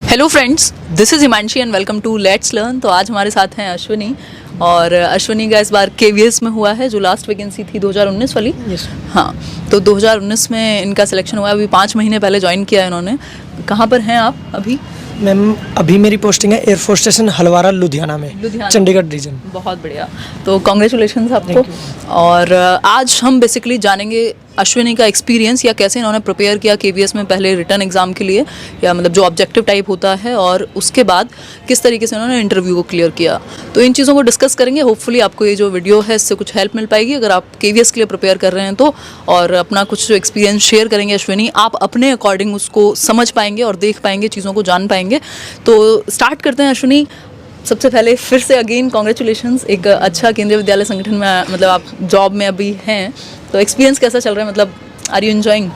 Hello friends, this is Himanshi and welcome to let's learn. तो आज हमारे साथ हैं अश्विनी, और अश्विनी का इस बार केवीएस में हुआ है, जो लास्ट वैकेंसी थी 2019 वाली। हाँ, तो 2019 में इनका सिलेक्शन हुआ है। अभी 5 महीने पहले ज्वाइन किया है इन्होंने। कहाँ पर हैं आप अभी? मैम अभी मेरी पोस्टिंग है एयरफोर्स स्टेशन हलवारा लुधियाना में, चंडीगढ़ रीजन। बहुत बढ़िया, तो कॉन्ग्रेचुलेशन आपको। और आज हम बेसिकली जानेंगे अश्विनी का एक्सपीरियंस, या कैसे इन्होंने प्रिपेयर किया केवीएस में पहले रिटर्न एग्जाम के लिए, या मतलब जो ऑब्जेक्टिव टाइप होता है, और उसके बाद किस तरीके से उन्होंने इंटरव्यू को क्लियर किया। तो इन चीज़ों को डिस्कस करेंगे। होपफुली आपको ये जो वीडियो है इससे कुछ हेल्प मिल पाएगी अगर आप केवीएस के लिए प्रिपेयर कर रहे हैं तो। और अपना कुछ जो एक्सपीरियंस शेयर करेंगे अश्विनी, आप अपने अकॉर्डिंग उसको समझ पाएंगे और देख पाएंगे, चीज़ों को जान पाएंगे। तो स्टार्ट करते हैं अश्विनी। सबसे पहले फिर से अगेन कॉन्ग्रेचुलेशंस, एक अच्छा केंद्रीय विद्यालय संगठन में मतलब आप जॉब में अभी हैं, तो एक्सपीरियंस कैसा चल रहा है? मतलब आर यू एंजॉइंग?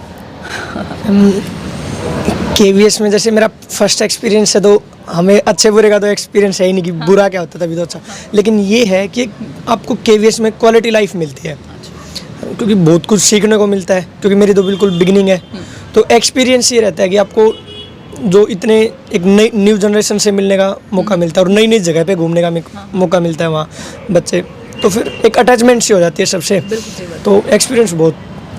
केवीएस में जैसे मेरा फर्स्ट एक्सपीरियंस है, तो हमें अच्छे बुरे का तो एक्सपीरियंस है ही नहीं कि बुरा क्या होता है, तभी तो अच्छा। लेकिन ये है कि आपको केवीएस में क्वालिटी लाइफ मिलती है, क्योंकि बहुत कुछ सीखने को मिलता है, क्योंकि मेरी तो बिल्कुल बिगिनिंग है। तो एक्सपीरियंस ये रहता है कि आपको जो इतने एक नई न्यू जनरेशन से मिलने का मौका मिलता है, और नई नई जगह पे घूमने का मौका मिलता है वहाँ बच्चे, तो फिर एक अटैचमेंट सी हो जाती है सबसे। तो एक्सपीरियंस बहुत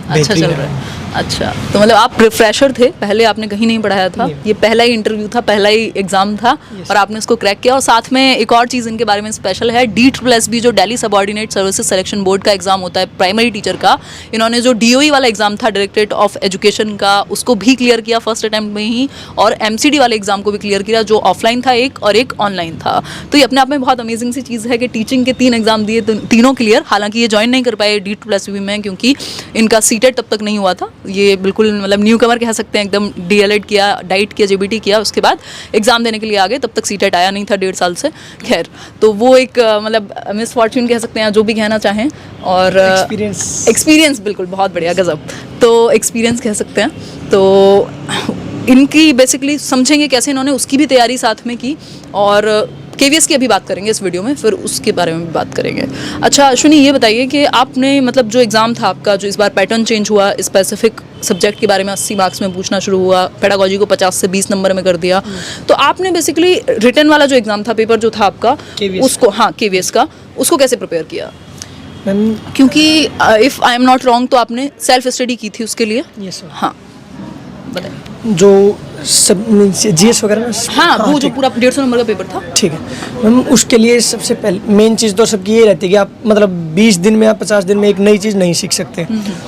अच्छा चल रहा है। अच्छा, तो मतलब आप फ्रेशर थे, पहले आपने कहीं नहीं पढ़ाया था, ये पहला ही इंटरव्यू था, पहला ही एग्जाम था, और आपने इसको क्रैक किया। और साथ में एक और चीज़ इनके बारे में स्पेशल है, DSSB जो Delhi subordinate services selection board का एग्जाम होता है प्राइमरी टीचर का, इन्होंने जो DOE वाला एग्जाम था, डायरेक्टरेट ऑफ एजुकेशन का, उसको भी क्लियर किया फर्स्ट अटैम्प्ट में ही, और MCD वाले एग्जाम को भी क्लियर किया, जो ऑफलाइन था एक, और एक ऑनलाइन था। तो ये अपने आप में बहुत अमेजिंग सी चीज़ है कि टीचिंग के 3 एग्जाम दिए, तीनों क्लियर। हालांकि ये ज्वाइन नहीं कर पाए DSSB में, क्योंकि इनका सीटेट तब तक नहीं हुआ था। ये बिल्कुल मतलब न्यू कमर कह सकते हैं, एकदम DLED किया, डाइट किया, JBT किया, उसके बाद एग्जाम देने के लिए आ गए। तब तक सीटेट आया नहीं था 1.5 साल से। खैर, तो वो एक मतलब मिस फॉर्च्यून कह सकते हैं, जो भी कहना चाहें। और एक्सपीरियंस बिल्कुल बहुत बढ़िया, गजब। तो एक्सपीरियंस कह सकते हैं। तो इनकी बेसिकली समझेंगे कैसे इन्होंने उसकी भी तैयारी साथ में की, और केवीएस की अभी बात करेंगे इस वीडियो में, फिर उसके बारे में भी बात करेंगे। अच्छा अश्विनी, ये बताइए कि आपने मतलब जो एग्ज़ाम था आपका, जो इस बार पैटर्न चेंज हुआ, स्पेसिफिक सब्जेक्ट के बारे में 80 मार्क्स में पूछना शुरू हुआ, पेडागोजी को 50 से 20 नंबर में कर दिया, तो आपने बेसिकली रिटन वाला जो एग्ज़ाम था, पेपर जो था आपका, उसको, हाँ केवीएस का, उसको कैसे प्रिपेयर किया? क्योंकि if I am not wrong तो आपने सेल्फ स्टडी की थी उसके लिए। हाँ बताइए। जो सब GS वगैरह ना, हाँ वो जो पूरा 150 नंबर का पेपर था। ठीक है मैम, उसके लिए सबसे पहले मेन चीज़ तो सबकी ये रहती है कि आप मतलब 20 दिन में या 50 दिन में एक नई चीज़ नहीं सीख सकते।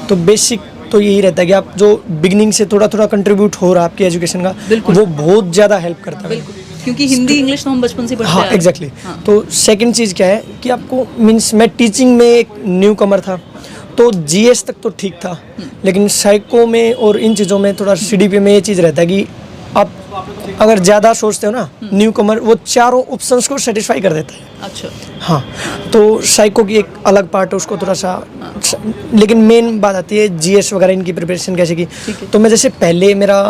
तो बेसिक तो यही रहता है कि आप जो बिगिनिंग से थोड़ा थोड़ा कंट्रीब्यूट हो रहा है आपकी एजुकेशन का, वो बहुत ज़्यादा हेल्प करता है, क्योंकि हिंदी इंग्लिश तो हम बचपन से पढ़ते हैं। हाँ एग्जैक्टली। तो सेकंड चीज़ क्या है कि आपको मीन्स मैं टीचिंग में एक न्यू कमर था, तो GS तक तो ठीक था, लेकिन साइको में और इन चीज़ों में थोड़ा CDP में ये चीज़ रहता है कि आप अगर ज़्यादा सोचते हो ना, न्यू कमर वो चारों ऑप्शंस को सेटिस्फाई कर देता है। अच्छा। हाँ, तो साइको की एक अलग पार्ट है, उसको थोड़ा सा, लेकिन मेन बात आती है GS वगैरह इनकी प्रिपरेशन कैसे की। तो मैं जैसे पहले मेरा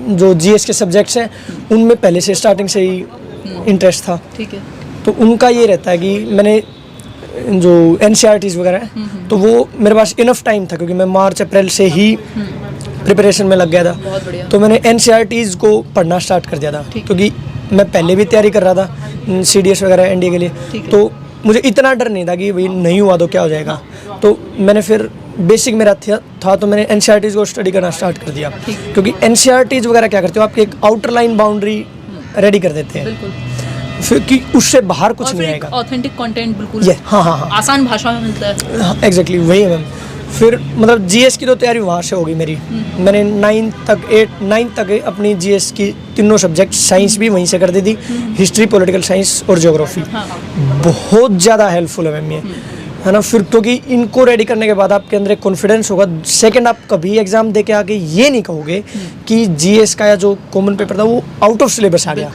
जो GS के सब्जेक्ट्स हैं उनमें पहले से स्टार्टिंग से ही इंटरेस्ट था। ठीक है। तो उनका ये रहता है कि मैंने जो NCERTs वगैरह है, तो वो मेरे पास इनफ टाइम था, क्योंकि मैं मार्च अप्रैल से ही प्रिपरेशन में लग गया था। तो मैंने NCERTs को पढ़ना स्टार्ट कर दिया था, क्योंकि मैं पहले भी तैयारी कर रहा था CDS वगैरह NDA के लिए। तो मुझे इतना डर नहीं था कि भाई नहीं हुआ तो क्या हो जाएगा। तो मैंने फिर बेसिक मेरा था, तो मैंने NCERTs को स्टडी करना स्टार्ट कर दिया, क्योंकि NCERTs वगैरह क्या करते हो, आपकी एक आउटर लाइन बाउंड्री रेडी कर देते हैं, फिर कि उससे बाहर कुछ नहीं आएगा। ऑथेंटिक कंटेंट बिल्कुल। हाँ, आसान भाषा में मिलता है। हाँ एग्जैक्टली वही है मैम। फिर मतलब GS की तो तैयारी वहाँ से होगी मेरी। मैंने 9th तक अपनी GS की तीनों सब्जेक्ट, साइंस भी वहीं से कर दी थी, हिस्ट्री, पॉलिटिकल साइंस और ज्योग्राफी। बहुत ज़्यादा हेल्पफुल है मैम ये, है ना। फिर क्योंकि इनको रेडी करने के बाद आपके अंदर एक कॉन्फिडेंस होगा। सेकंड, आप कभी एग्जाम दे के आके ये नहीं कहोगे कि GS का या जो कॉमन पेपर था वो आउट ऑफ सिलेबस आ गया।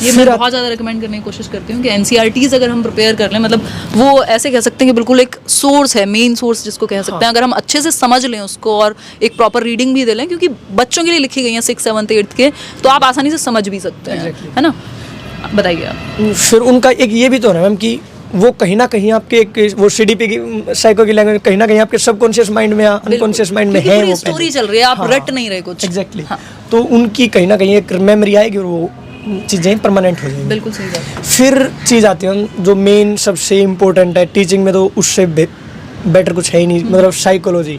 ये मैं बहुत ज़्यादा रिकमेंड करने की कोशिश करती हूँ कि NCERTs अगर हम प्रिपेयर कर लें, मतलब वो ऐसे कह सकते हैं कि बिल्कुल एक सोर्स है, मेन सोर्स जिसको कह सकते हैं। अगर हम अच्छे से समझ लें उसको और एक प्रॉपर रीडिंग भी दे लें, क्योंकि बच्चों के लिए लिखी गई हैं 6th 7th 8th के, तो आप आसानी से समझ भी सकते हैं, है ना। बताइए आप। फिर उनका एक ये भी तो है मैम कि वो कहीं ना कहीं आपके एक वो सीडीपी की साइको की लैंग्वेज कहीं ना कहीं आपके सबकॉन्शियस माइंड में अनकॉन्शियस माइंड में है वो स्टोरी चल रही है, आप रट नहीं रहे कुछ। एग्जैक्टली। तो उनकी कहीं ना कहीं एक मेमोरी आएगी और वो चीज़ें परमानेंट हो जाएंगी। बिल्कुल सही बात है। फिर चीज़ आती है जो मेन सबसे इम्पोर्टेंट है टीचिंग में, तो उससे बेटर कुछ है ही नहीं, मतलब साइकोलॉजी।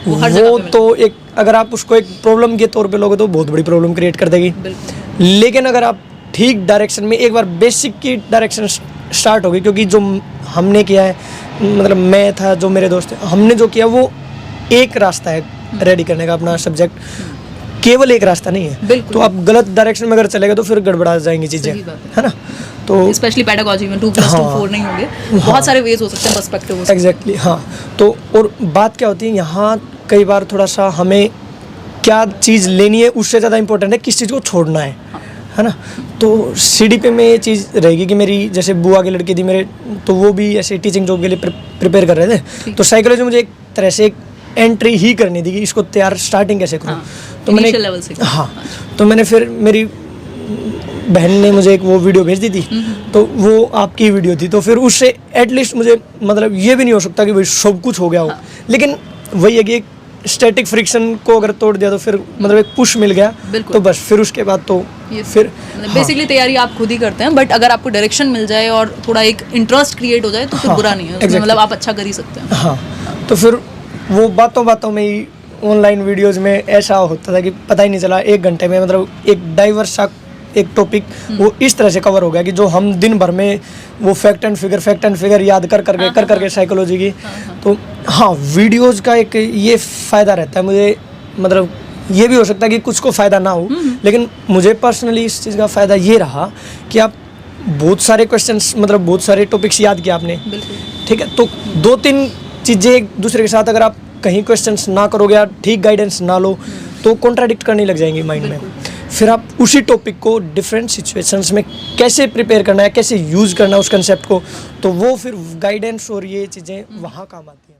वो हर जगह वो पे तो एक अगर आप उसको एक प्रॉब्लम के तौर पे लोगे तो बहुत बड़ी प्रॉब्लम क्रिएट कर देगी। बिल्कुल। लेकिन अगर आप ठीक डायरेक्शन में एक बार बेसिक की डायरेक्शन स्टार्ट होगी, क्योंकि जो हमने किया है, मतलब मैं था, जो मेरे दोस्त हैं, हमने जो किया वो एक रास्ता है रेडी करने का अपना सब्जेक्ट, केवल एक रास्ता नहीं है। बिल्कुल। तो आप गलत डायरेक्शन में अगर चलेगा तो फिर गड़बड़ा जाएंगी चीज़ें, सही बात है ना। तो स्पेशली पेडागोजी में 2+2 4 नहीं होंगे, बहुत सारे वेज हो सकते हैं, पर्सपेक्टिव हो सकते एग्जैक्टली हाँ। तो और बात क्या होती है यहाँ, कई बार थोड़ा सा हमें क्या चीज़ लेनी है उससे ज़्यादा इंपॉर्टेंट है किस चीज़ को छोड़ना है ना। तो सीडीपी में ये चीज़ रहेगी कि मेरी जैसे बुआ की लड़की थी मेरे, तो वो भी ऐसे टीचिंग जॉब के लिए प्रिपेयर कर रहे थे। तो साइकोलॉजी मुझे एक तरह से एक एंट्री ही करनी थी कि इसको तैयार स्टार्टिंग कैसे करूँ। तो मैंने initial level से। हाँ, तो मैंने फिर मेरी बहन ने मुझे एक वो वीडियो भेज दी थी, तो वो आपकी वीडियो थी, तो फिर उससे एटलीस्ट मुझे मतलब ये भी नहीं हो सकता कि भाई सब कुछ हो गया हो, लेकिन वही है कि एक स्टैटिक फ्रिक्शन को अगर तोड़ दिया तो फिर मतलब एक पुश मिल गया, तो बस फिर उसके बाद तो फिर बेसिकली तैयारी आप खुद ही करते हैं, बट अगर आपको डायरेक्शन मिल जाए और थोड़ा एक इंटरेस्ट क्रिएट हो जाए तो फिर बुरा नहीं है उसमें, मतलब आप अच्छा कर ही सकते हैं। हाँ, तो फिर वो बातों में ही ऑनलाइन वीडियोस में ऐसा होता था कि पता ही नहीं चला, 1 घंटे में मतलब एक डाइवर्स सा एक टॉपिक वो इस तरह से कवर हो गया कि जो हम दिन भर में वो फैक्ट एंड फिगर याद कर करके साइकोलॉजी की। तो हाँ, वीडियोस का एक ये फ़ायदा रहता है मुझे, मतलब ये भी हो सकता है कि कुछ को फ़ायदा ना हो, लेकिन मुझे पर्सनली इस चीज़ का फ़ायदा ये रहा कि आप बहुत सारे क्वेश्चंस, मतलब बहुत सारे टॉपिक्स याद किया आपने, ठीक है, तो 2-3 चीज़ें एक दूसरे के साथ अगर आप कहीं क्वेश्चंस ना करोगे या ठीक गाइडेंस ना लो तो कॉन्ट्राडिक्ट करने लग जाएंगी माइंड में। फिर आप उसी टॉपिक को डिफरेंट सिचुएशंस में कैसे प्रिपेयर करना है, कैसे यूज़ करना है उस कंसेप्ट को, तो वो फिर गाइडेंस और ये चीज़ें वहाँ काम आती हैं।